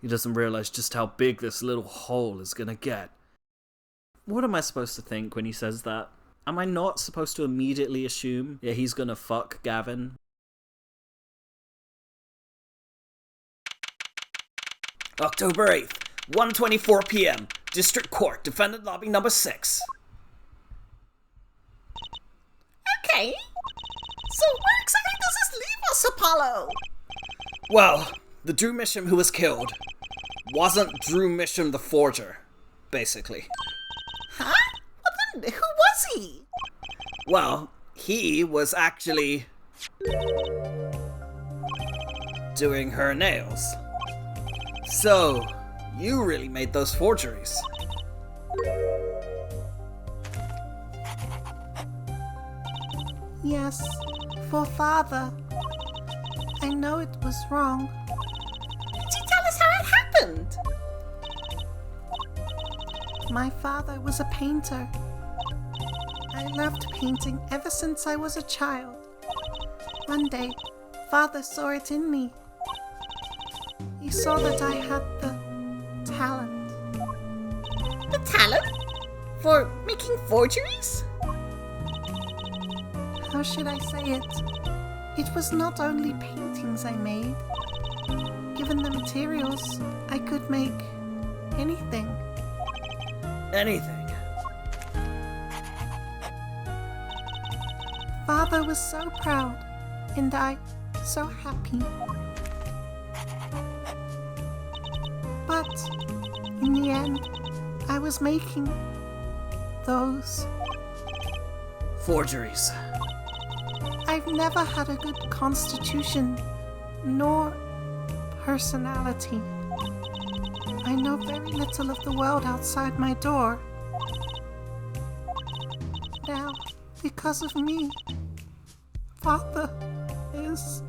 He doesn't realize just how big this little hole is gonna get. What am I supposed to think when he says that? Am I not supposed to immediately assume, yeah, he's gonna fuck Gavin? October 8th, 1:24 p.m. District Court, Defendant Lobby number 6. Okay. So where exactly does this leave us, Apollo? Well, the Drew Misham who was killed wasn't Drew Misham the forger, basically. Huh? Well then, who was he? Well, he was actually doing her nails. So, you really made those forgeries. Yes, for father. I know it was wrong. Could you tell us how it happened? My father was a painter. I loved painting ever since I was a child. One day, father saw it in me. He saw that I had the talent. The talent? For making forgeries? How should I say it? It was not only paintings I made. Given the materials, I could make anything. Anything. Father was so proud, and I so happy. But in the end, I was making those. Forgeries. I've never had a good constitution, nor personality. I know very little of the world outside my door. Now, because of me, Father is...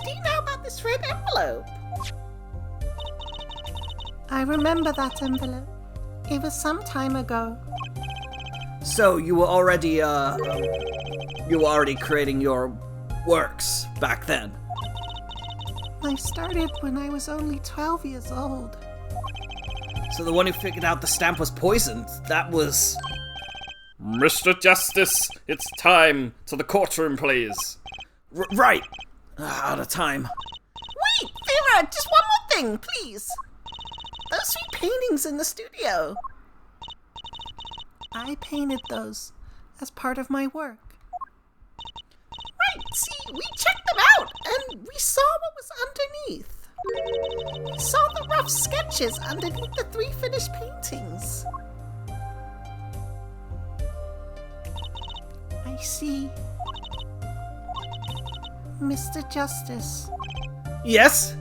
Do you know about this red envelope? I remember that envelope. It was some time ago. So you were already creating your works back then. I started when I was only 12 years old. So the one who figured out the stamp was poisoned, that was... Mr. Justice, it's time to the courtroom, please. Right! Out of time. Wait, Vera, just one more thing, please. Those 3 paintings in the studio. I painted those as part of my work. Right, see, we checked them out, and we saw what was underneath. We saw the rough sketches underneath the 3 finished paintings. I see. Mr. Justice. Yes?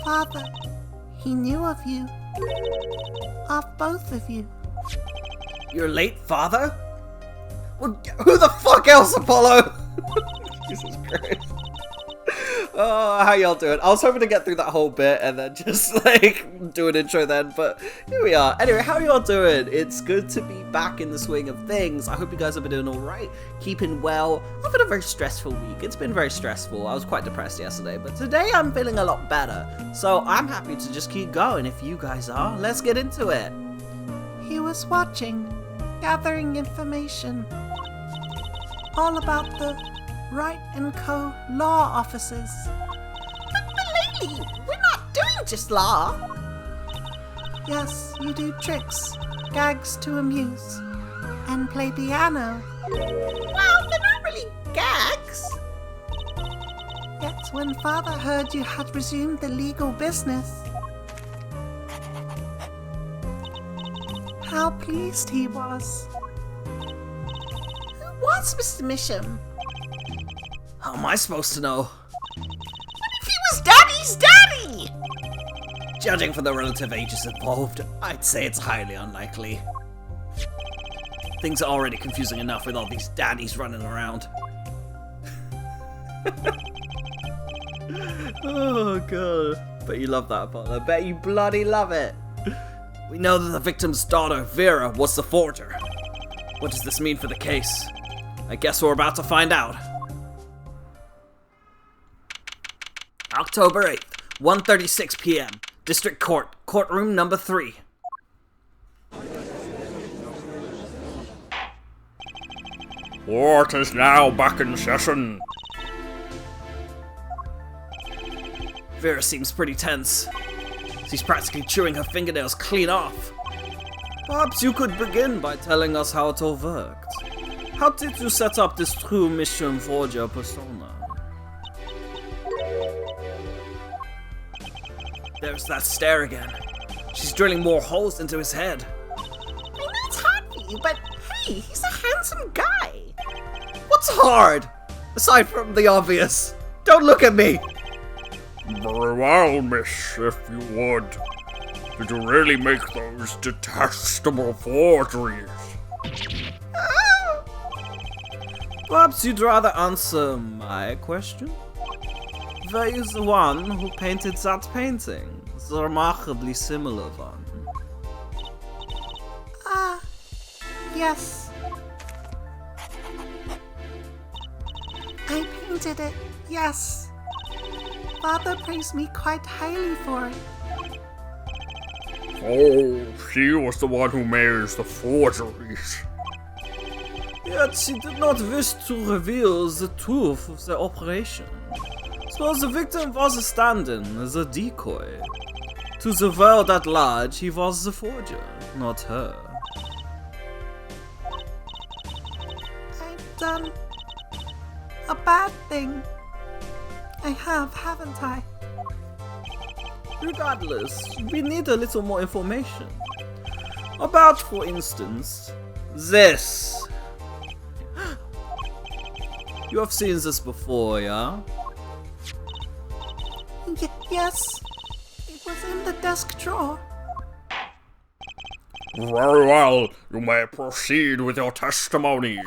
Father, he knew of you. Of both of you. Your late father? Well, who the fuck else, Apollo? Jesus Christ. Oh, how y'all doing? I was hoping to get through that whole bit and then just, like, do an intro then, but here we are. Anyway, how y'all doing? It's good to be back in the swing of things. I hope you guys have been doing alright, keeping well. I've had a very stressful week. It's been very stressful. I was quite depressed yesterday, but today I'm feeling a lot better. So I'm happy to just keep going. If you guys are, let's get into it. He was watching, gathering information. All about the Wright & Co. law offices. But lately, we're not doing just law. Yes, you do tricks, gags to amuse, and play piano. Well, they're not really gags. Yet when Father heard you had resumed the legal business, how pleased he was. Who was Mr. Misham? How am I supposed to know? What if he was Daddy's daddy? Judging from the relative ages involved, I'd say it's highly unlikely. Things are already confusing enough with all these daddies running around. Oh god. Bet you love that, Apollo. Bet you bloody love it. We know that the victim's daughter, Vera, was the forger. What does this mean for the case? I guess we're about to find out. October 8th, 1:36 p.m. District Court, courtroom number 3. Court is now back in session. Vera seems pretty tense. She's practically chewing her fingernails clean off. Perhaps you could begin by telling us how it all worked. How did you set up this true mission forger persona? There's that stare again. She's drilling more holes into his head. I know it's hard for you, but hey, he's a handsome guy. What's hard? Aside from the obvious. Don't look at me! Very well, miss, if you would. Did you really make those detestable forgeries? Perhaps you'd rather answer my question? Were you the one who painted that painting? The remarkably similar one. Yes. I painted it, yes. Father praised me quite highly for it. Oh, she was the one who made the forgeries. Yet she did not wish to reveal the truth of the operation. So the victim was a stand-in, as a decoy. To the world at large, he was the forger, not her. I've done a bad thing. I have, haven't I? Regardless, we need a little more information. About, for instance, this. You have seen this before, yeah? Yes. It was in the desk drawer. Very well, you may proceed with your testimony.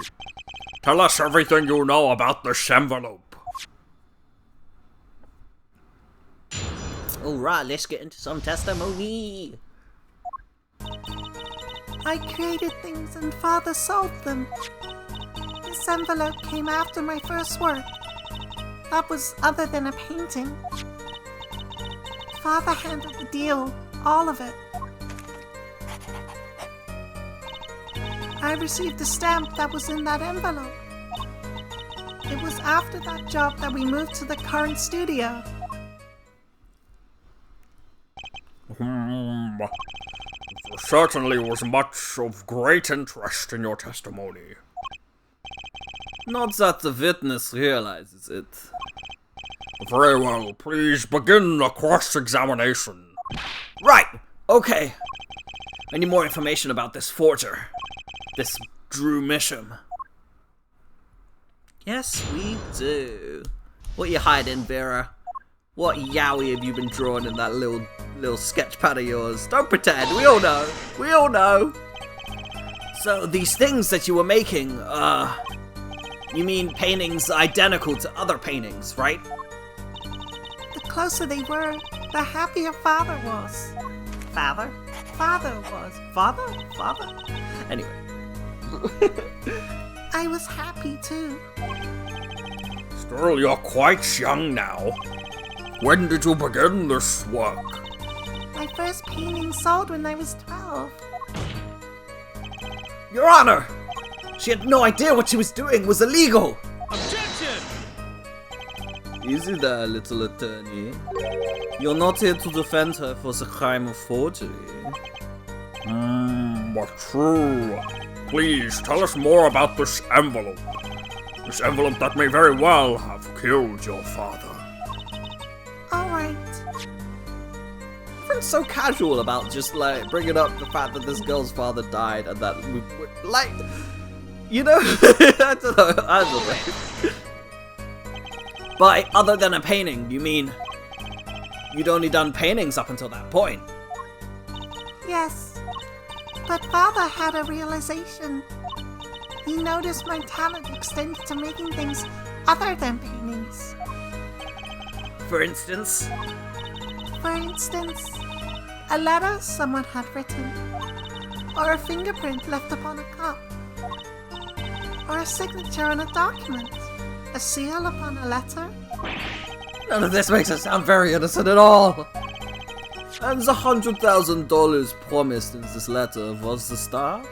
Tell us everything you know about this envelope. Alright, let's get into some testimony. I created things and Father solved them. This envelope came after my first work. That was other than a painting. Father handled the deal, all of it. I received a stamp that was in that envelope. It was after that job that we moved to the current studio. There certainly was much of great interest in your testimony. Not that the witness realizes it. Very well, please begin the cross-examination. Right, okay. I need more information about this forger. This Drew Misham. Yes, we do. What you hiding, Vera? What yowie have you been drawing in that little sketch pad of yours? Don't pretend, we all know. We all know. So these things that you were making, you mean paintings identical to other paintings, right? The closer they were, the happier Father was. Father? Father was. Father? Father? Anyway. I was happy too. Still, you're quite young now. When did you begin this work? My first painting sold when I was 12. Your Honor! She had no idea what she was doing was illegal! Objection! Easy there, little attorney. You're not here to defend her for the crime of forgery. But true. Please, tell us more about this envelope. This envelope that may very well have killed your father. Alright. Everyone's so casual about just, like, bringing up the fact that this girl's father died and that we, like, you know? I don't know. By other than a painting, you mean you'd only done paintings up until that point? Yes. But Father had a realization. He noticed my talent extended to making things other than paintings. For instance? For instance, a letter someone had written, or a fingerprint left upon a cup, or a signature on a document, a seal upon a letter. None of this makes it sound very innocent at all. And the $100,000 promised in this letter was the start?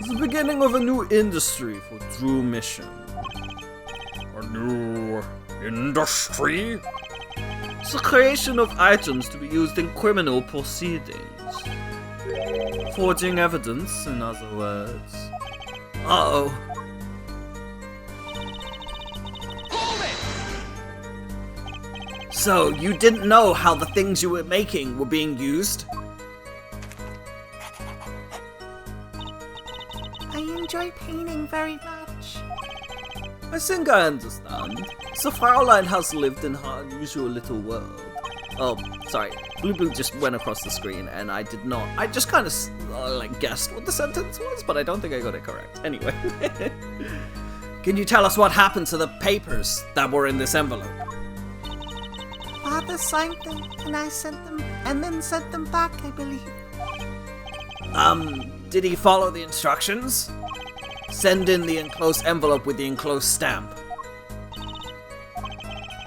The beginning of a new industry for True Mission. A new industry? The creation of items to be used in criminal proceedings. Forging evidence, in other words. Uh-oh. So, you didn't know how the things you were making were being used? I enjoy painting very much. I think I understand. The Fraulein has lived in her unusual little world. Oh, sorry. Blue Blue just went across the screen and I did not. I just kind of guessed what the sentence was, but I don't think I got it correct. Anyway. Can you tell us what happened to the papers that were in this envelope? Father signed them, and I sent them, and then sent them back, I believe. Did he follow the instructions? Send in the enclosed envelope with the enclosed stamp.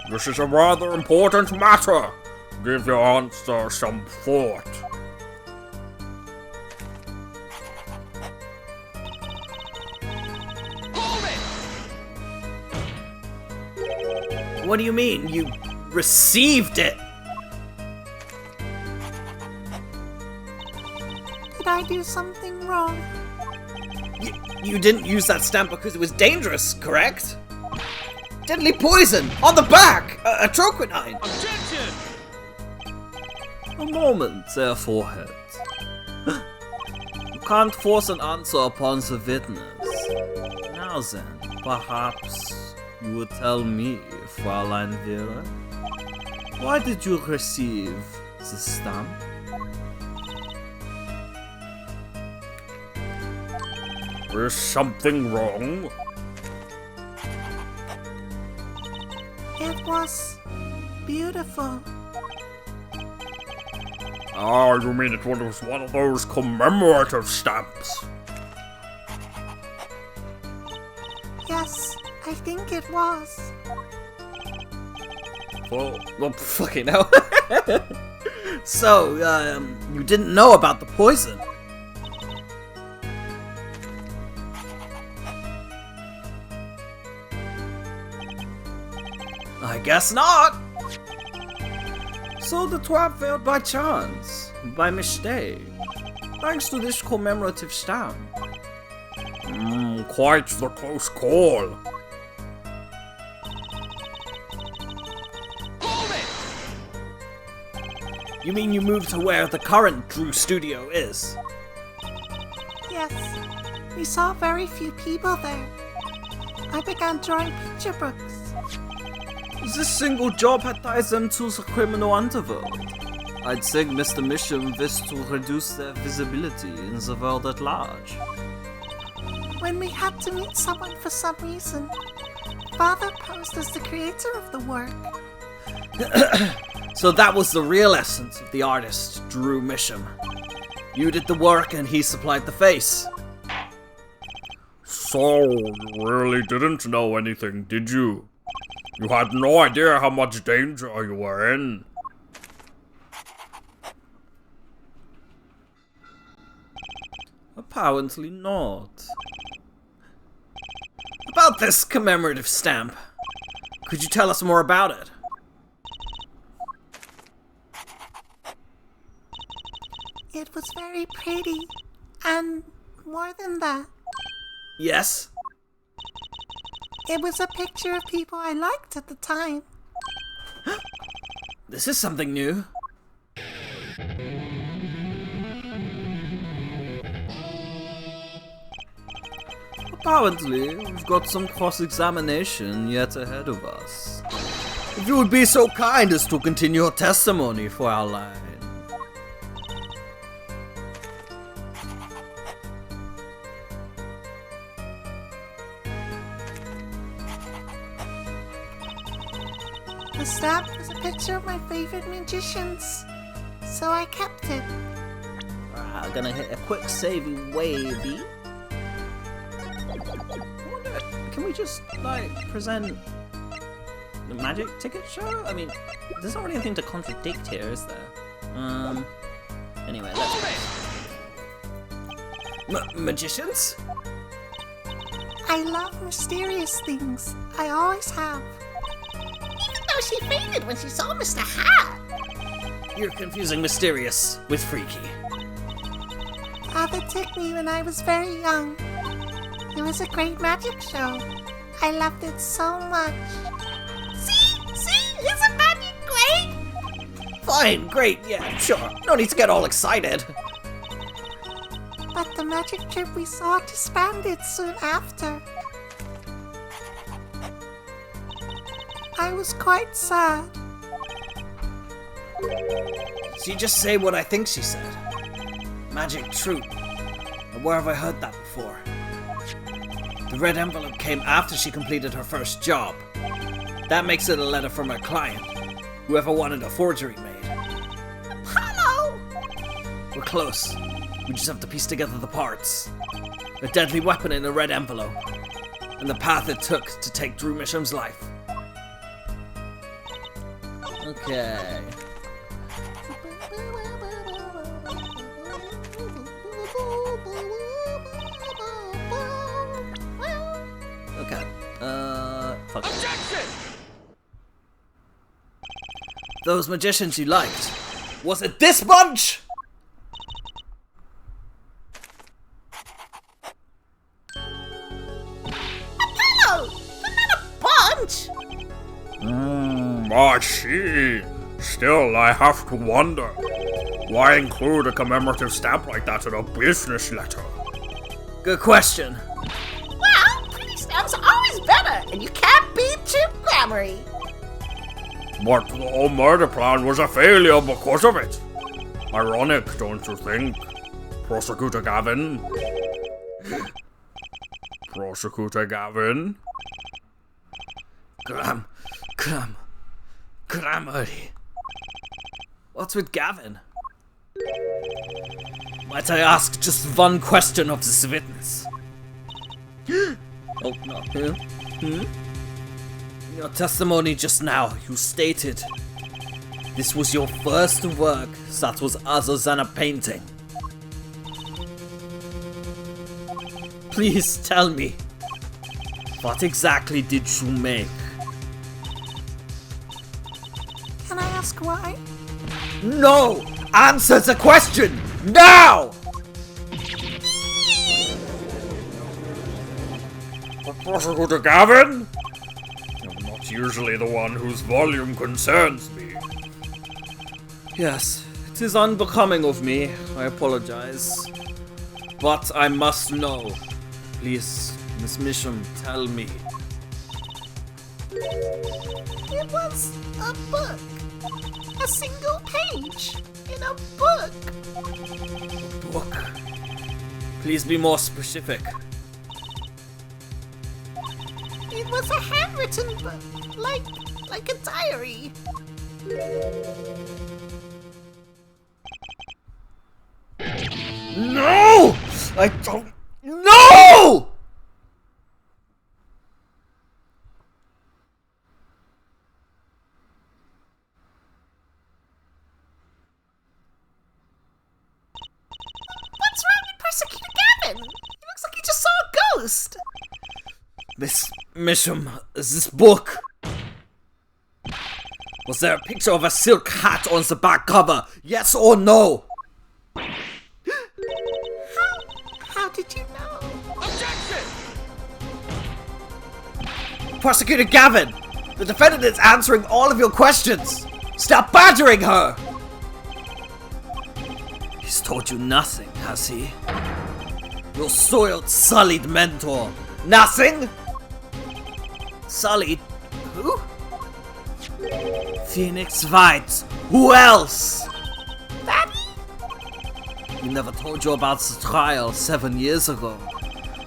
This is a rather important matter. Give your answer some thought. What do you mean? You received it? Did I do something wrong? You didn't use that stamp because it was dangerous, correct? Deadly poison! On the back! A trochonine! Objection! A moment, there, forehead. You can't force an answer upon the witness. Now then, perhaps you would tell me, Fraulein Vera, why did you receive the stamp? Is something wrong? It was beautiful. Ah, you mean it was one of those commemorative stamps? Yes, I think it was. Well, fucking hell. So, you didn't know about the poison? I guess not! So the trap failed by chance, by mistake, thanks to this commemorative stamp. Quite the close call. You mean you moved to where the current Drew studio is? Yes, we saw very few people there. I began drawing picture books. This single job had ties them to the criminal underworld. I'd think Mr. Mission wished to reduce their visibility in the world at large. When we had to meet someone for some reason, Father posed as the creator of the work. So that was the real essence of the artist, Drew Mission. You did the work and he supplied the face. So, you really didn't know anything, did you? You had no idea how much danger you were in. Apparently not. About this commemorative stamp, could you tell us more about it? It was very pretty, and more than that, Yes? it was a picture of people I liked at the time. This is something new. Apparently, we've got some cross-examination yet ahead of us. If you would be so kind as to continue your testimony, Fraulein. The stamp was a picture of my favorite magicians, so I kept it. Gonna hit a quick savey wavy. Can we just, present... the magic ticket show? I mean, there's not really anything to contradict here, is there? Anyway, let's go. Magicians? I love mysterious things. I always have. Even though she fainted when she saw Mr. Hat. You're confusing mysterious with freaky. Father took me when I was very young. It was a great magic show. I loved it so much. See? Isn't magic great? Fine, great, yeah, sure. No need to get all excited. But the magic trip we saw disbanded soon after. I was quite sad. She just say what I think she said. Magic troop. And where have I heard that before? The red envelope came after she completed her first job. That makes it a letter from her client, whoever wanted a forgery made. Apollo! We're close. We just have to piece together the parts. A deadly weapon in a red envelope. And the path it took to take Drew Misham's life. Okay. Okay. Fuck. Objection! Those magicians you liked. Was it this bunch? Apollo! They're not a bunch! I see. Still, I have to wonder. Why include a commemorative stamp like that in a business letter? Good question. Well, pretty stamps are always better, and you can't beat cheap grammarly. But the whole murder plan was a failure because of it. Ironic, don't you think? Prosecutor Gavin? Prosecutor Gavin? Grammarly. What's with Gavin? Might I ask just one question of this witness? Oh, no. In your testimony just now, you stated this was your first work that was other than a painting. Please tell me, what exactly did you make? Can I ask why? No! Answer the question! Now! Prosecutor Gavin? You're not usually the one whose volume concerns me. Yes, it is unbecoming of me. I apologize. But I must know. Please, Miss Misham, tell me. It was a book. A single page in a book. Book. Please be more specific. It was a handwritten book, like a diary. No! I don't. No! What's wrong with Prosecutor Gavin? He looks like he just saw a ghost. Miss Misham, this book. Was there a picture of a silk hat on the back cover? Yes or no? How did you know? Objection! Prosecutor Gavin, the defendant is answering all of your questions. Stop badgering her. He's told you nothing, has he? Your soiled, sullied mentor. Nothing? Sullied? Who? Phoenix White. Who else? Daddy? He never told you about the trial 7 years ago.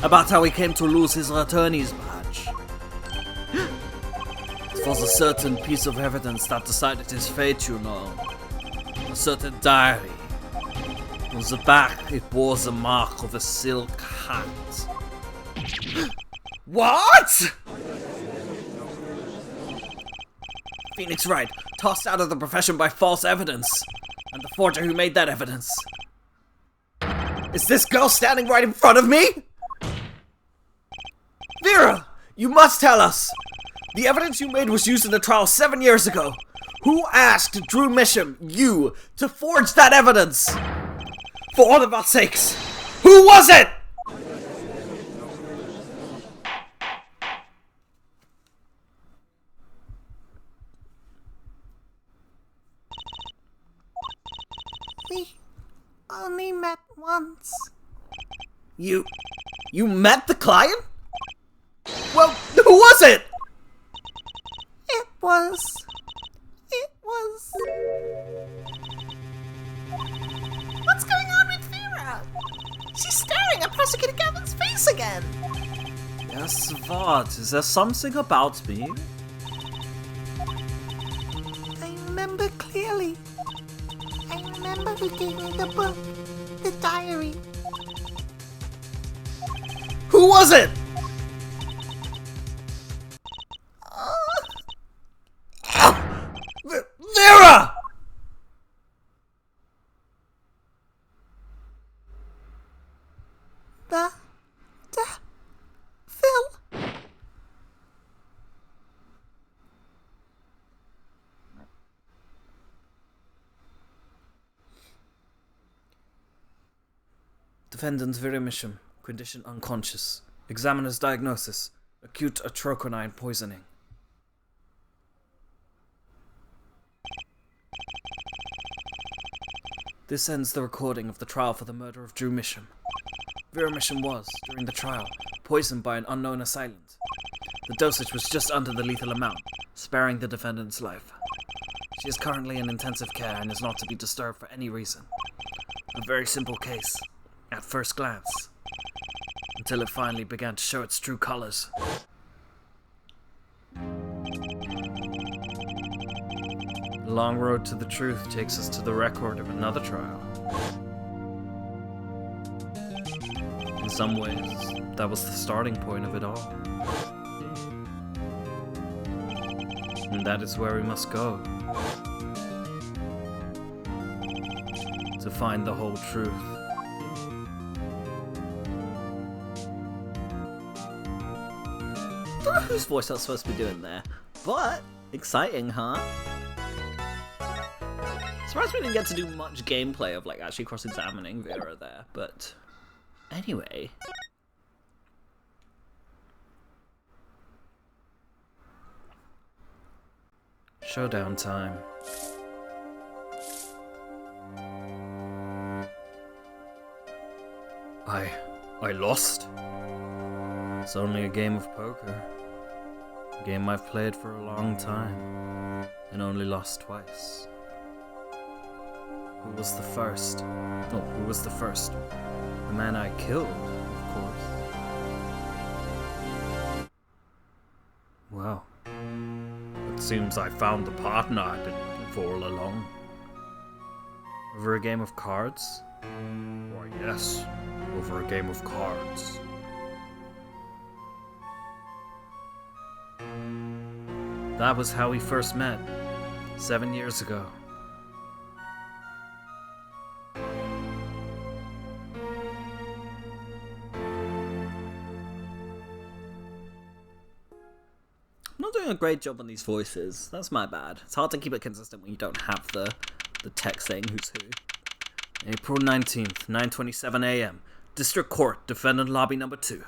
About how he came to lose his attorney's badge. It was a certain piece of evidence that decided his fate, you know. A certain diary. On the back, it bore the mark of a silk hat. What? Phoenix Wright, tossed out of the profession by false evidence. And the forger who made that evidence. Is this girl standing right in front of me? Vera, you must tell us. The evidence you made was used in the trial 7 years ago. Who asked Drew Misham, you, to forge that evidence? For all of our sakes, who was it? We only met once. You met the client? Well, who was it? It was... What's going on with Vera? She's staring at Prosecutor Gavin's face again. Yes, what? Is there something about me? I remember clearly. I remember who gave me the book, the diary. Who was it? Vera! Phil. Defendant Vera Misham, condition unconscious. Examiner's diagnosis, acute atroconine poisoning. This ends the recording of the trial for the murder of Drew Misham. Vera Misham was, during the trial, poisoned by an unknown assailant. The dosage was just under the lethal amount, sparing the defendant's life. She is currently in intensive care and is not to be disturbed for any reason. A very simple case, at first glance, until it finally began to show its true colors. The long road to the truth takes us to the record of another trial. In some ways, that was the starting point of it all. And that is where we must go. To find the whole truth. Don't know whose voice I was supposed to be doing there, but exciting, huh? Surprised we didn't get to do much gameplay of like actually cross-examining Vera there, but anyway. Showdown time. I lost? It's only a game of poker. A game I've played for a long time, and only lost twice. Who was the first? Oh, who was the first? The man I killed, of course. Well, it seems I found the partner I've been looking for all along. Over a game of cards? Why, yes, over a game of cards. That was how we first met, 7 years ago. I'm not doing a great job on these voices. That's my bad. It's hard to keep it consistent when you don't have the text saying who's who. April 19th, 9:27 a.m. District Court, Defendant Lobby Number 2.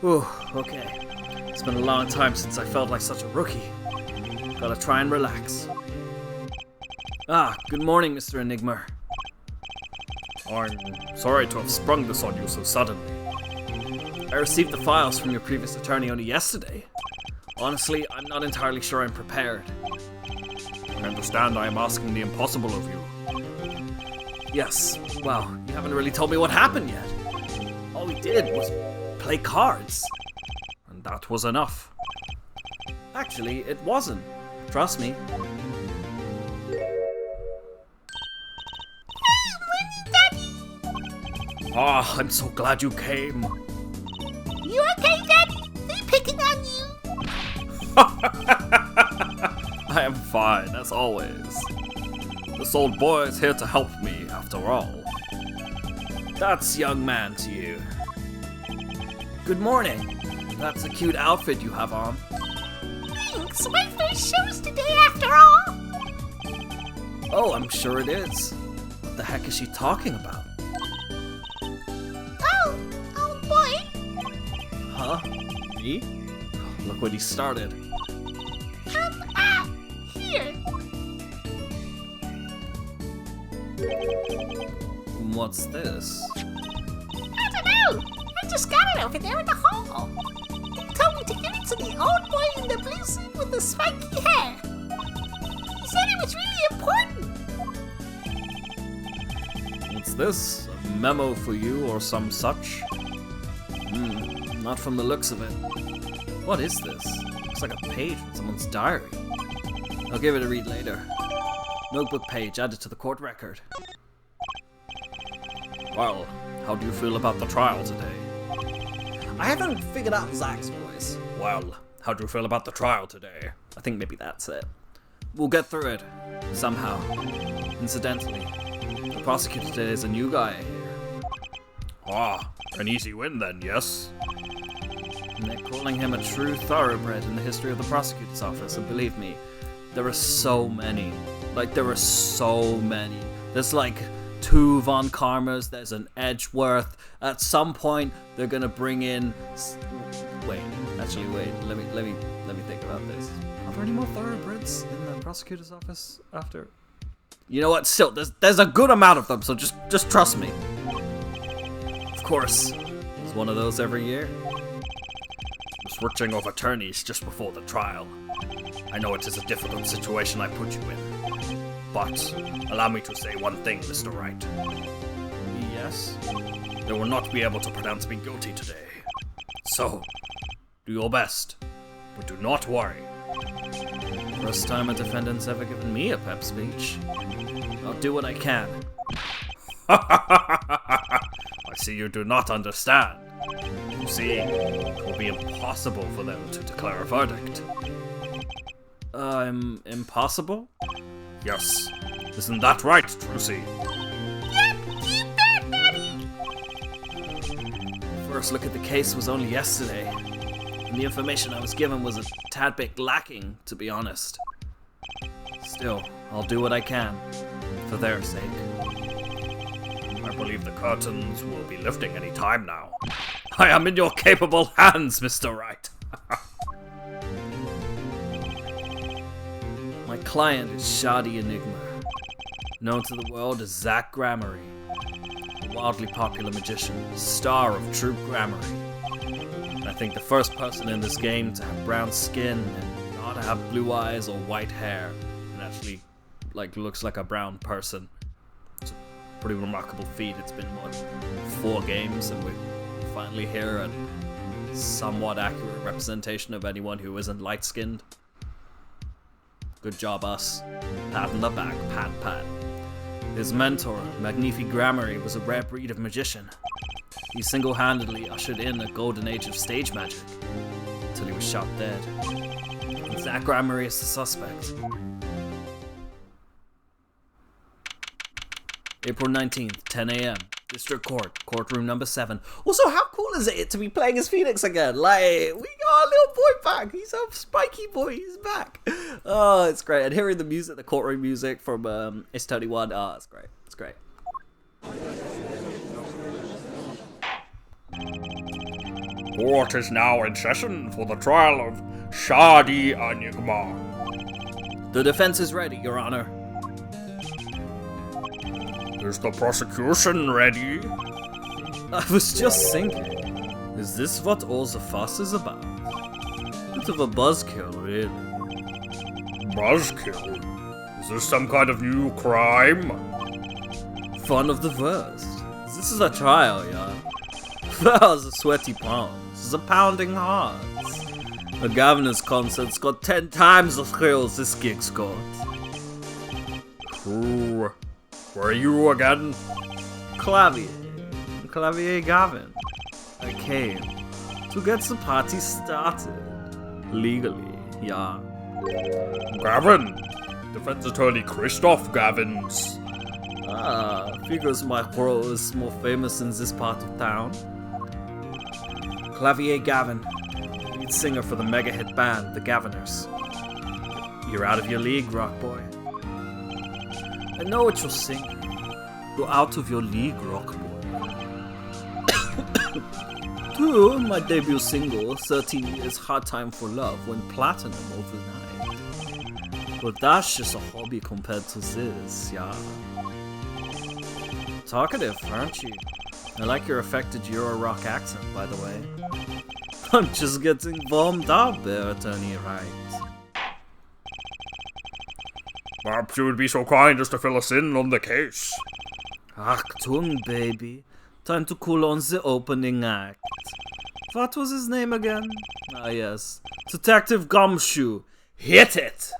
Whew, okay. It's been a long time since I felt like such a rookie. Gotta try and relax. Ah, good morning, Mr. Enigma. I'm sorry to have sprung this on you so suddenly. I received the files from your previous attorney only yesterday. Honestly, I'm not entirely sure I'm prepared. I understand I am asking the impossible of you. Yes, well, you haven't really told me what happened yet. All we did was play cards. And that was enough. Actually, it wasn't. Trust me. Ah, I'm so glad you came. You okay, Daddy? They picking on you? I am fine, as always. This old boy is here to help me, after all. That's young man to you. Good morning. That's a cute outfit you have on. Thanks, my first show's today after all. Oh, I'm sure it is. What the heck is she talking about? Oh, old boy. Huh? Me? Look what he started. Here. What's this? I don't know. I just got it over there in the hall. He told me to give it to the old boy in the blue suit with the spiky hair. He said it was really important. What's this? A memo for you or some such? Not from the looks of it. What is this? Looks like a page from someone's diary. I'll give it a read later. Notebook page added to the court record. Well, how do you feel about the trial today? I haven't figured out Zach's voice. Well, how do you feel about the trial today? I think maybe that's it. We'll get through it. Somehow. Incidentally, the prosecutor today is a new guy here. Ah, an easy win then, yes? And they're calling him a true thoroughbred in the history of the prosecutor's office, and believe me, there are so many. There are so many. There's like 2 Von Karmers, there's an Edgeworth. At some point, they're gonna bring in... Wait, let me think about this. Are there any more thoroughbreds in the prosecutor's office after? You know what, still, there's a good amount of them, so just trust me. Of course, there's one of those every year. Switching of attorneys just before the trial. I know it is a difficult situation I put you in. But, allow me to say one thing, Mr. Wright. Yes? They will not be able to pronounce me guilty today. So, do your best, but do not worry. First time a defendant's ever given me a pep speech. I'll do what I can. I see you do not understand. You see, it will be impossible for them to declare a verdict. Impossible? Yes. Isn't that right, Trilogy? Yep, keep that, Daddy. First look at the case was only yesterday, and the information I was given was a tad bit lacking, to be honest. Still, I'll do what I can, for their sake. I believe the curtains will be lifting any time now. I am in your capable hands, Mr. Wright. My client is Shoddy Enigma, known to the world as Zach Gramarye, a wildly popular magician, star of Troop Gramarye. I think the first person in this game to have brown skin and not have blue eyes or white hair, and actually looks like a brown person. It's a pretty remarkable feat. It's been 4 games, and we're finally here, a somewhat accurate representation of anyone who isn't light-skinned. Good job, us. Pat on the back, pat. His mentor, Magnifique Gramarye, was a rare breed of magician. He single-handedly ushered in a golden age of stage magic, until he was shot dead. And Zach Gramarye is the suspect. April 19th, 10 a.m. District Court, courtroom number 7. Also, how cool is it to be playing as Phoenix again? We got our little boy back. He's a spiky boy. He's back. Oh, it's great. And hearing the music, the courtroom music from S21. Oh, it's great. It's great. Court is now in session for the trial of Shoddy Enigma. The defense is ready, Your Honor. Is the prosecution ready? I was just thinking, is this what all the fuss is about? Bit of a buzzkill, really. Buzzkill? Is this some kind of new crime? Fun of the worst. This is a trial, yeah. There's a sweaty palms, the pounding hearts. The governor's concert's got 10 times the thrills this gig's got. Who were you again? Clavier Gavin. I came to get the party started. Legally, yeah. Gavin! Defense attorney Christoph Gavins. Figures my bro is more famous in this part of town. Clavier Gavin, lead singer for the mega hit band, the Gaviners. You're out of your league, rock boy. I know what you're singing. You're out of your league, rock boy. 2, my debut single, 13 Years Hard Time for Love, went platinum overnight. But that's just a hobby compared to this, yeah. Talkative, aren't you? I like your affected Euro rock accent, by the way. I'm just getting warmed up there, Attorney Wright. Perhaps you would be so kind as to fill us in on the case. Achtung, baby. Time to cool on the opening act. What was his name again? Ah, yes. Detective Gumshoe. Hit it!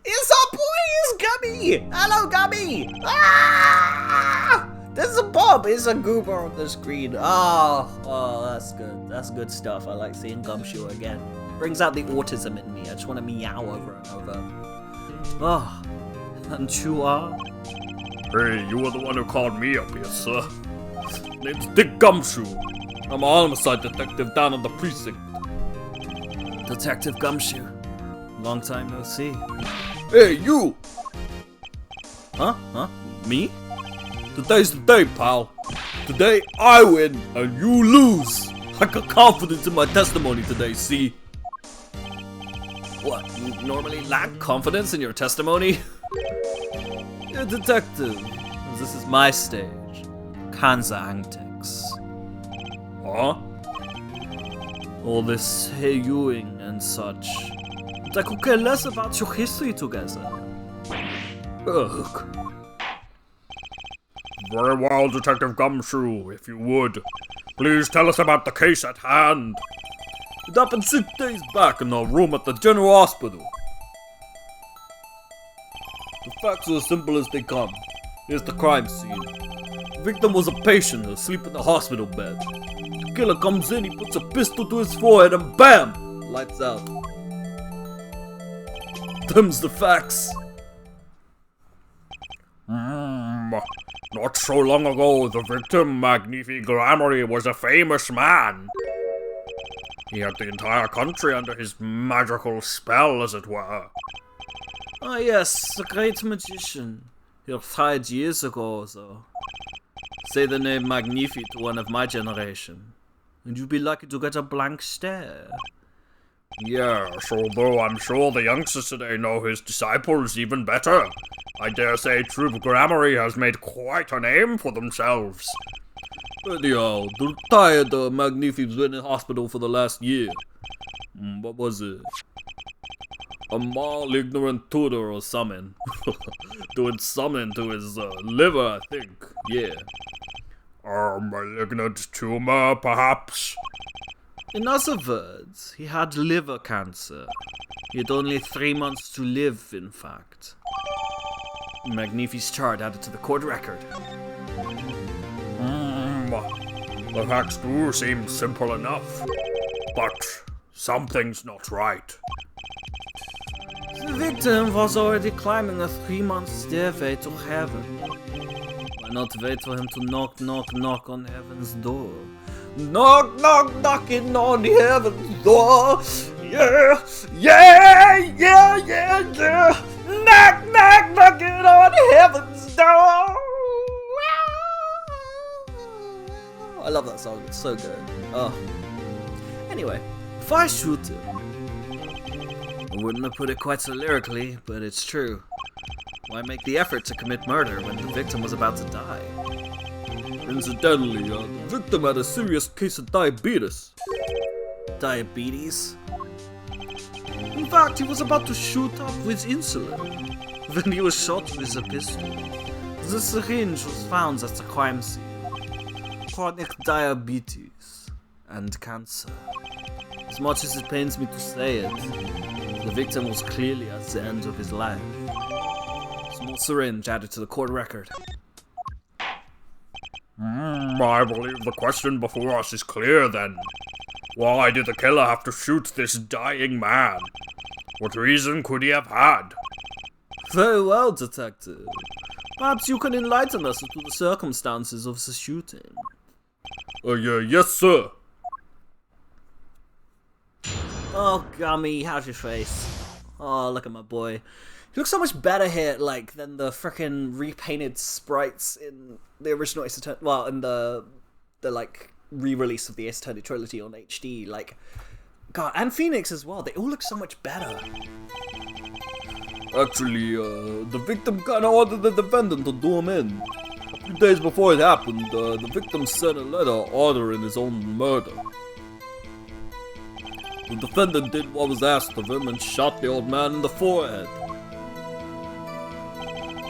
It's our boy, it's Gummy! Hello, Gummy! Ah! There's a Bob, it's a goober on the screen. Oh, that's good. That's good stuff. I like seeing Gumshoe again. Brings out the autism in me. I just want to meow over and over. Oh, and you are? Hey, you were the one who called me up here, sir. Name's Dick Gumshoe. I'm a homicide detective down in the precinct. Detective Gumshoe. Long time no see. Hey, you! Huh? Me? Today's the day, pal. Today I win and you lose. I got confidence in my testimony today, see? What, you normally lack confidence in your testimony? You're a detective. This is my stage. Kanza antics. Huh? All this heyuing and such. But I could care less about your history together. Ugh. Very well, Detective Gumshoe, if you would. Please tell us about the case at hand. It happened 6 days back in a room at the General Hospital. The facts are as simple as they come. Here's the crime scene. The victim was a patient asleep in the hospital bed. The killer comes in, he puts a pistol to his forehead and BAM! Lights out. Them's the facts. Not so long ago, the victim, Magnifi Glamory, was a famous man. He had the entire country under his magical spell, as it were. Ah yes, a great magician. He died years ago, though. Say the name Magnifi to one of my generation, and you'd be lucky to get a blank stare. Yes, although I'm sure the youngsters today know his disciples even better. I dare say True Grammary has made quite a name for themselves. Anyhow, the retired Magnifi's been in hospital for the last year. What was it? A mal ignorant tutor or something. Doing something to his liver, I think. Yeah. A malignant tumor, perhaps? In other words, he had liver cancer. He had only 3 months to live, in fact. Magnifi's chart added to the court record. The facts do seem simple enough, but something's not right. The victim was already climbing a 3-month stairway to heaven. Why not wait for him to knock on heaven's door? Knocking on heaven's door. Yeah. Knocking on heaven's door. I love that song, it's so good. Oh. Anyway, if I shoot him, I wouldn't have put it quite so lyrically, but it's true. Why make the effort to commit murder when the victim was about to die? Incidentally, the victim had a serious case of diabetes. Diabetes? In fact, he was about to shoot up with insulin when he was shot with a pistol. The syringe was found at the crime scene. Chronic diabetes and cancer. As much as it pains me to say it, the victim was clearly at the end of his life. Small syringe added to the court record. I believe the question before us is clear then. Why did the killer have to shoot this dying man? What reason could he have had? Very well, Detective. Perhaps you can enlighten us as to the circumstances of the shooting. Yes, sir. Oh, Gummy, how's your face? Oh, look at my boy. He looks so much better here, like, than the frickin' repainted sprites in the original Ace Attorney. Well, in the like, re-release of the Ace Attorney trilogy on HD. Like, God, and Phoenix as well. They all look so much better. Actually, the victim kinda ordered the defendant to do him in. A few days before it happened, the victim sent a letter ordering his own murder. The defendant did what was asked of him and shot the old man in the forehead.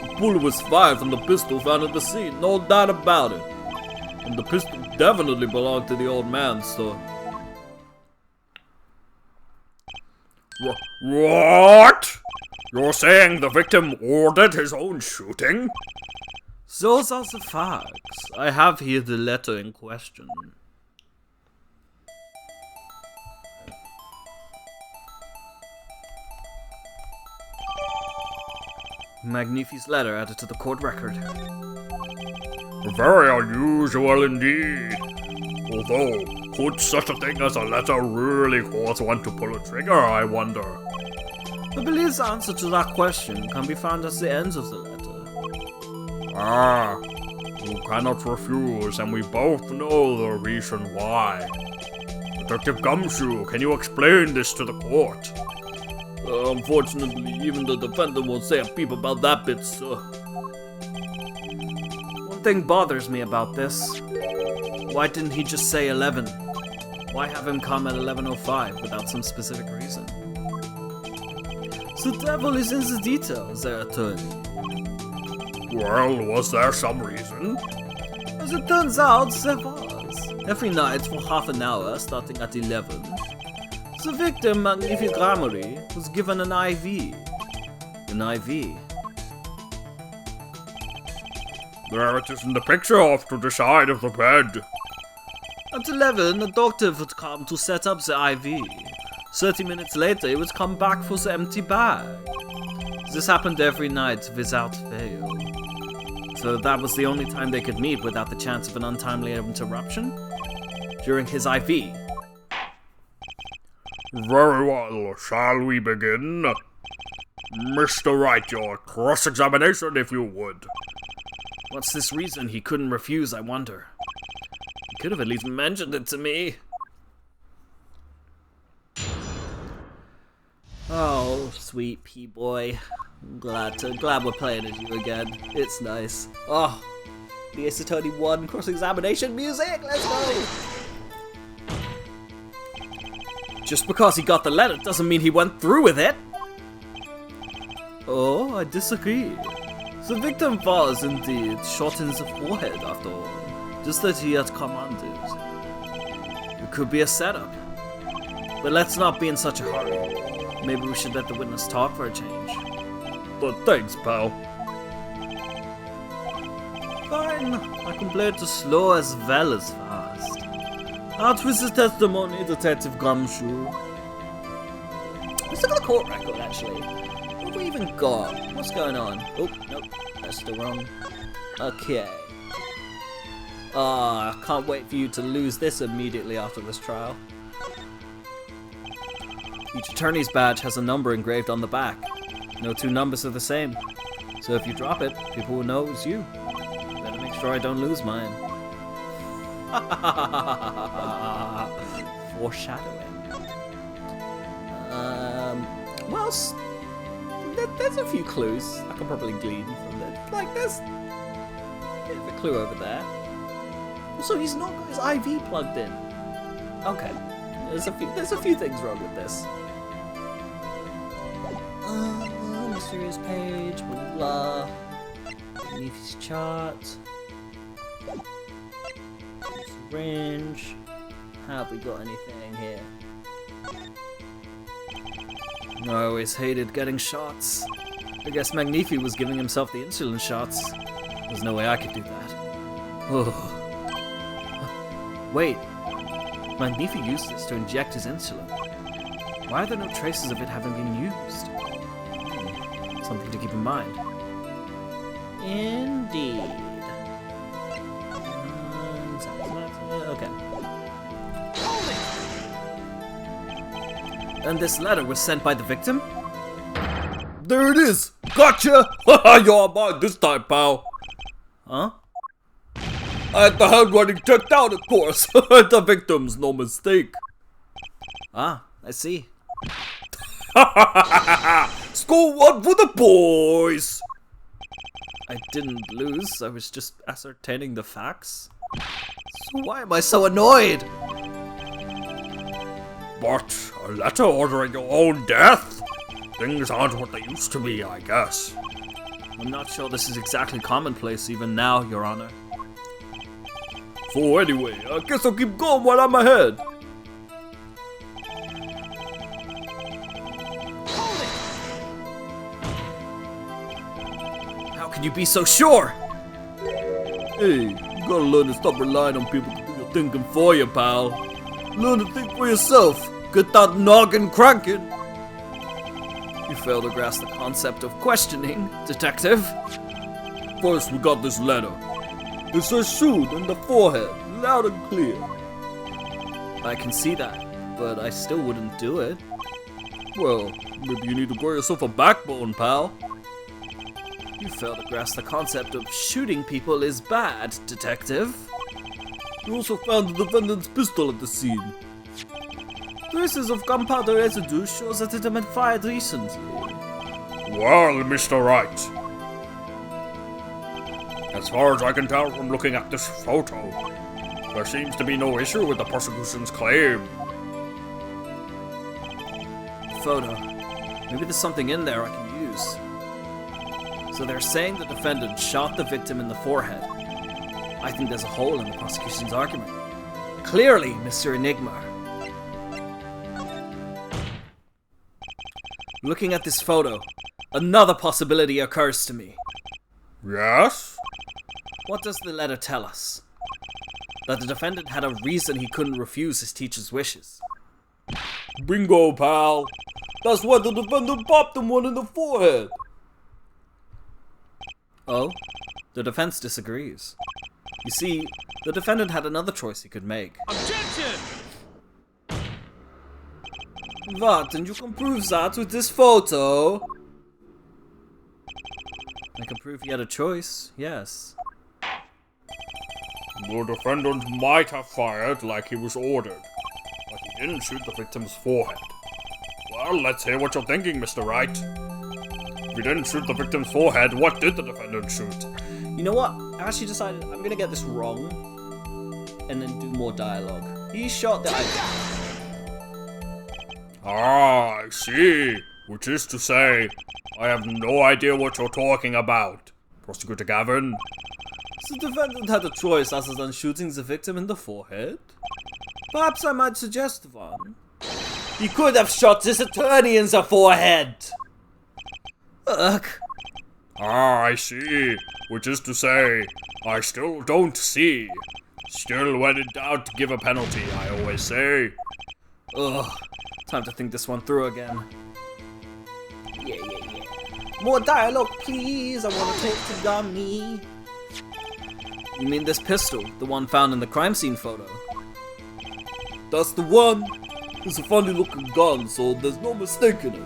The bullet was fired from the pistol found at the scene, no doubt about it. And the pistol definitely belonged to the old man, so... What? You're saying the victim ordered his own shooting? Those are the facts. I have here the letter in question. Magnifi's letter added to the court record. Very unusual indeed. Although, could such a thing as a letter really cause one to pull a trigger, I wonder? I believe the answer to that question can be found at the ends of the letter. Ah, you cannot refuse, and we both know the reason why. Detective Gumshoe, can you explain this to the court? Unfortunately, even the defendant won't say a peep about that bit, sir. One thing bothers me about this. Why didn't he just say 11? Why have him come at 11:05 without some specific reason? The devil is in the details, their attorney. Well, was there some reason? As it turns out, there was. Every night for half an hour, starting at 11, the victim, Magnific Grammary, was given an IV. An IV. There it is in the picture off to the side of the bed. At 11, a doctor would come to set up the IV. 30 minutes later, he would come back for the empty bag. This happened every night without fail. So that was the only time they could meet without the chance of an untimely interruption? During his IV. Very well, shall we begin? Mr. Wright, your cross-examination, if you would. What's this reason he couldn't refuse, I wonder? He could have at least mentioned it to me. Oh, sweet P-boy. I'm glad we're playing as you again. It's nice. Oh, the Ace Attorney 1 cross-examination music, let's go! Just because he got the letter doesn't mean he went through with it! Oh, I disagree. The victim was indeed shot in the forehead after all, just as he had commanded. It could be a setup. But let's not be in such a hurry. Maybe we should let the witness talk for a change. But thanks, pal. Fine, I can play it as slow as well as fast. Out with the testimony, Detective Gumshoe. Let's look at the court record, actually. What have we even got? What's going on? Oh, nope, that's the wrong. Okay. I can't wait for you to lose this immediately after this trial. Each attorney's badge has a number engraved on the back. No two numbers are the same. So if you drop it, people will know it was you. Better make sure I don't lose mine. Foreshadowing. Well, there's a few clues I can probably glean from it. Like, there's a bit of a clue over there. Also, he's not got his IV plugged in. Okay, there's a few things wrong with this. Mysterious page, blah blah. Beneath his chart. Syringe. Have we got anything here? I always hated getting shots. I guess Magnifi was giving himself the insulin shots. There's no way I could do that. Oh. Wait. Magnifi used this to inject his insulin. Why are there no traces of it having been used? Something to keep in mind. Indeed. Okay. And this letter was sent by the victim? There it is! Gotcha! You're mine this time, pal. Huh? I had the handwriting checked out, of course. The victim's no mistake. Ah, I see. Score one for the boys! I didn't lose, I was just ascertaining the facts. So why am I so annoyed? But a letter ordering your own death? Things aren't what they used to be, I guess. I'm not sure this is exactly commonplace even now, Your Honor. So anyway, I guess I'll keep going while I'm ahead. How can you be so sure? Hey, you gotta learn to stop relying on people to do your thinking for you, pal. Learn to think for yourself. Get that noggin cranking. You fail to grasp the concept of questioning, Detective. First, we got this letter. It says shoot in the forehead, loud and clear. I can see that, but I still wouldn't do it. Well, maybe you need to grow yourself a backbone, pal. You fail to grasp the concept of shooting people is bad, Detective. You also found the defendant's pistol at the scene. Traces of gunpowder residue shows that it had been fired recently. Well, Mr. Wright. As far as I can tell from looking at this photo, there seems to be no issue with the prosecution's claim. Photo. Maybe there's something in there I can use. So they're saying the defendant shot the victim in the forehead. I think there's a hole in the prosecution's argument. Clearly, Mr. Enigma. Looking at this photo, another possibility occurs to me. Yes? What does the letter tell us? That the defendant had a reason he couldn't refuse his teacher's wishes. Bingo, pal. That's why the defendant popped him one in the forehead. Oh? The defense disagrees. You see, the defendant had another choice he could make. Objection! What? And you can prove that with this photo? I can prove he had a choice, yes. The defendant might have fired like he was ordered, but he didn't shoot the victim's forehead. Well, let's hear what you're thinking, Mr. Wright. If he didn't shoot the victim's forehead, what did the defendant shoot? You know what? I actually decided I'm gonna get this wrong and then do more dialogue. He shot the Ah, I see. Which is to say, I have no idea what you're talking about. Prosecutor Gavin? The defendant had a choice other than shooting the victim in the forehead. Perhaps I might suggest one. He could have shot this attorney in the forehead! Ugh. Ah, I see. Which is to say, I still don't see. Still, when in doubt, give a penalty, I always say. Ugh. Time to think this one through again. Yeah. More dialogue, please. I want to take the gummy. You mean this pistol, the one found in the crime scene photo? That's the one. It's a funny looking gun, so there's no mistaking it.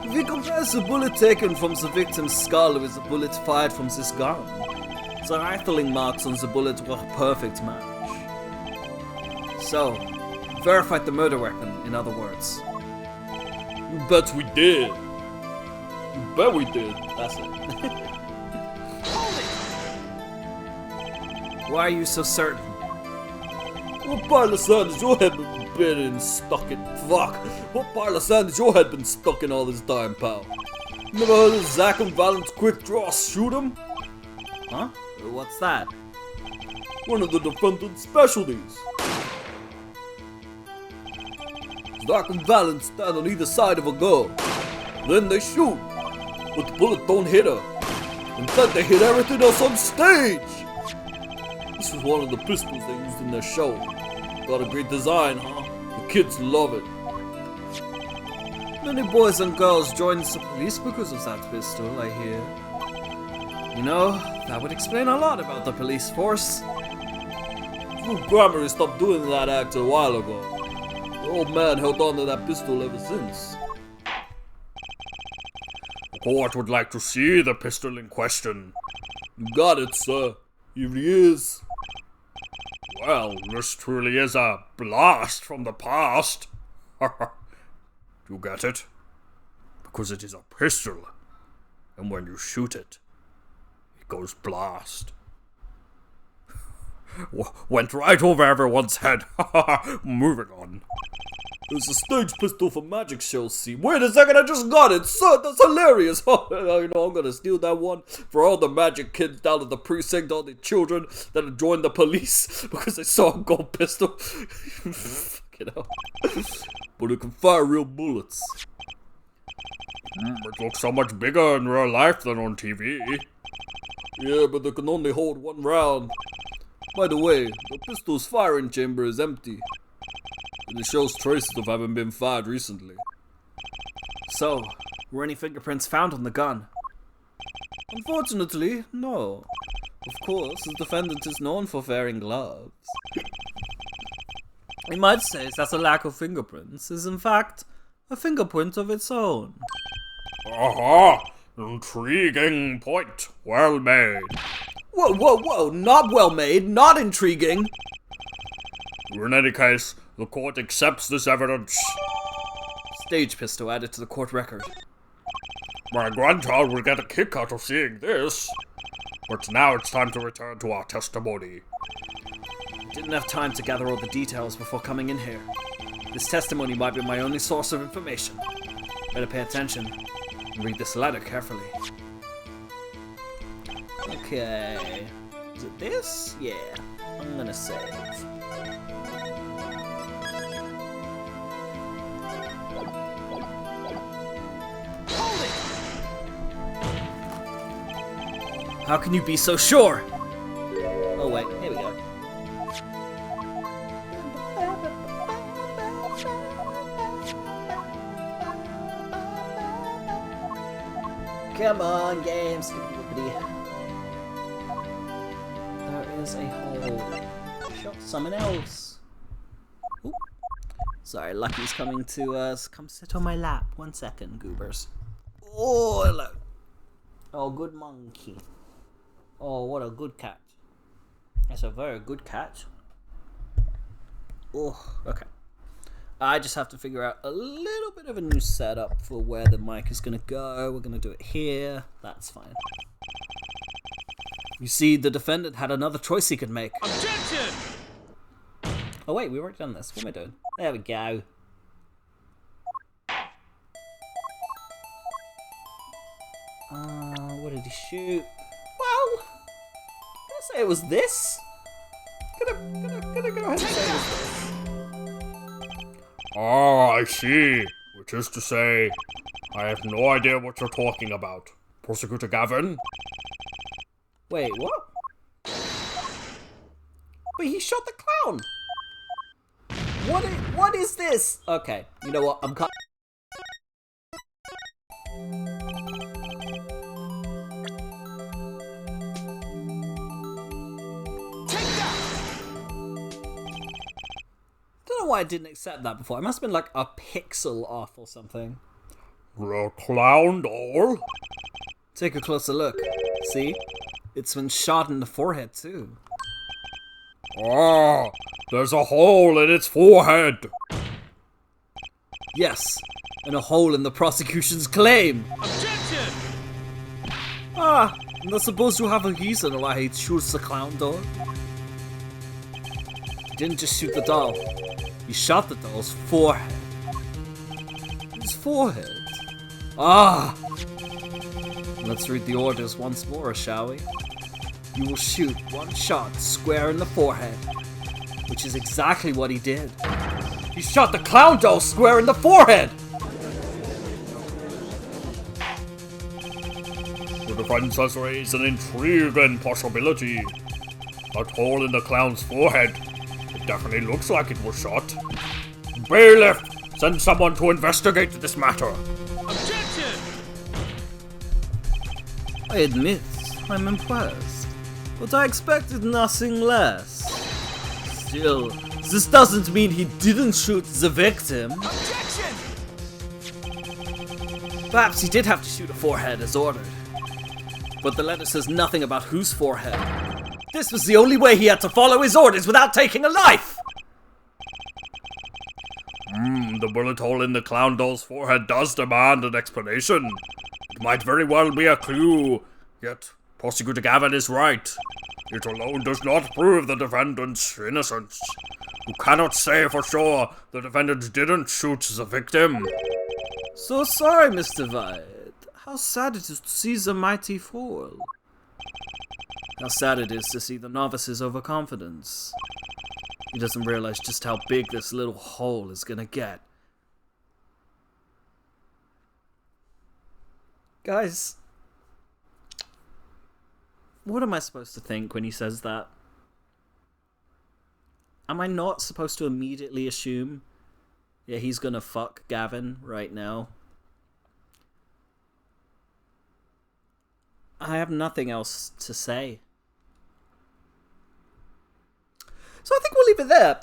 If he compares the bullet taken from the victim's skull with the bullet fired from this gun, the rifling marks on the bullet were a perfect match. So, verified the murder weapon, in other words. You bet we did. You bet we did. That's it. Why are you so certain? What pile of sand has your head been in stuck in? Fuck! What pile of sand has your head been stuck in all this time, pal? Never heard of Zack and Valent's quick draw shoot 'em? Huh? What's that? One of the defendant's specialties. Zack and Valent stand on either side of a girl. Then they shoot. But the bullet don't hit her. Instead they hit everything else on stage. This was one of the pistols they used in their show. Got a great design, huh? The kids love it. Many boys and girls joined the police because of that pistol, I hear. You know, that would explain a lot about the police force. Grammarly stopped doing that act a while ago. The old man held on to that pistol ever since. The court would like to see the pistol in question. You got it, sir. Here he is. Well, this truly is a blast from the past. You get it? Because it is a pistol. And when you shoot it, it goes blast. Went right over everyone's head. Moving on. It's a stage pistol for magic shows, see. Wait a second, I just got it, sir. That's hilarious. You know, I'm gonna steal that one for all the magic kids down at the precinct, all the children that have joined the police because they saw a gold pistol. Fucking hell. But it can fire real bullets. It looks so much bigger in real life than on TV. Yeah, but they can only hold one round. By the way, the pistol's firing chamber is empty. And it shows traces of having been fired recently. So, were any fingerprints found on the gun? Unfortunately, no. Of course, the defendant is known for wearing gloves. We might say that the lack of fingerprints is in fact a fingerprint of its own. Aha! Intriguing point. Well made. Whoa, whoa, whoa! Not well made, not intriguing! In any case, the court accepts this evidence. Stage pistol added to the court record. My grandchild will get a kick out of seeing this. But now it's time to return to our testimony. Didn't have time to gather all the details before coming in here. This testimony might be my only source of information. Better pay attention and read this letter carefully. Okay. Is it this? Yeah. I'm gonna save. Hold it! How can you be so sure? Oh wait, here we go. Come on, games. There is a hole. Shot someone else. Ooh. Sorry, Lucky's coming to us. Come sit on my lap. 1 second, goobers. Oh, hello. Oh, good monkey. Oh, what a good cat. That's a very good cat. Oh, okay. I just have to figure out a little bit of a new setup for where the mic is going to go. We're going to do it here. That's fine. You see, the defendant had another choice he could make. Objection! Oh wait, we already done this. What am I doing? There we go. What did he shoot? Well, I'm gonna say it was this. Gonna go ahead and say it was this. Ah, I see. Which is to say, I have no idea what you're talking about. Prosecutor Gavin? Wait, what? Wait, he shot the clown! What is this? Okay, you know what? I'm cut. Don't know why I didn't accept that before. It must have been like a pixel off or something. The clown doll? Take a closer look. See? It's been shot in the forehead too. Ah, there's a hole in its forehead. Yes, and a hole in the prosecution's claim. Objection! Ah, and I suppose you have a reason why he shoots the clown doll. He didn't just shoot the doll. He shot the doll's forehead. His forehead. Ah! Let's read the orders once more, shall we? You will shoot one shot square in the forehead. Which is exactly what he did. He shot the clown doll square in the forehead! The defense has raised an intriguing possibility. That hole in the clown's forehead It definitely looks like it was shot. Bailiff, send someone to investigate this matter. Objection! I admit, I'm impressed, but I expected nothing less. Still, this doesn't mean he didn't shoot the victim. Objection! Perhaps he did have to shoot a forehead as ordered. But the letter says nothing about whose forehead. This was the only way he had to follow his orders without taking a life! The bullet hole in the clown doll's forehead does demand an explanation. It might very well be a clue, yet Prosecutor Gavin is right. It alone does not prove the defendant's innocence. You cannot say for sure the defendant didn't shoot the victim. So sorry, Mr. White. How sad it is to see the mighty fall. How sad it is to see the novice's overconfidence. He doesn't realize just how big this little hole is gonna get. Guys, what am I supposed to think when he says that? Am I not supposed to immediately assume, yeah, he's gonna fuck Gavin right now? I have nothing else to say. So I think we'll leave it there.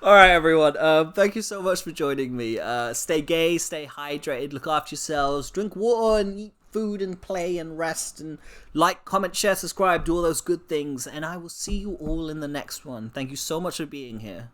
Alright, everyone. Thank you so much for joining me. Stay gay, stay hydrated, look after yourselves, drink water and eat food and play and rest and like, comment, share, subscribe, do all those good things. And I will see you all in the next one. Thank you so much for being here.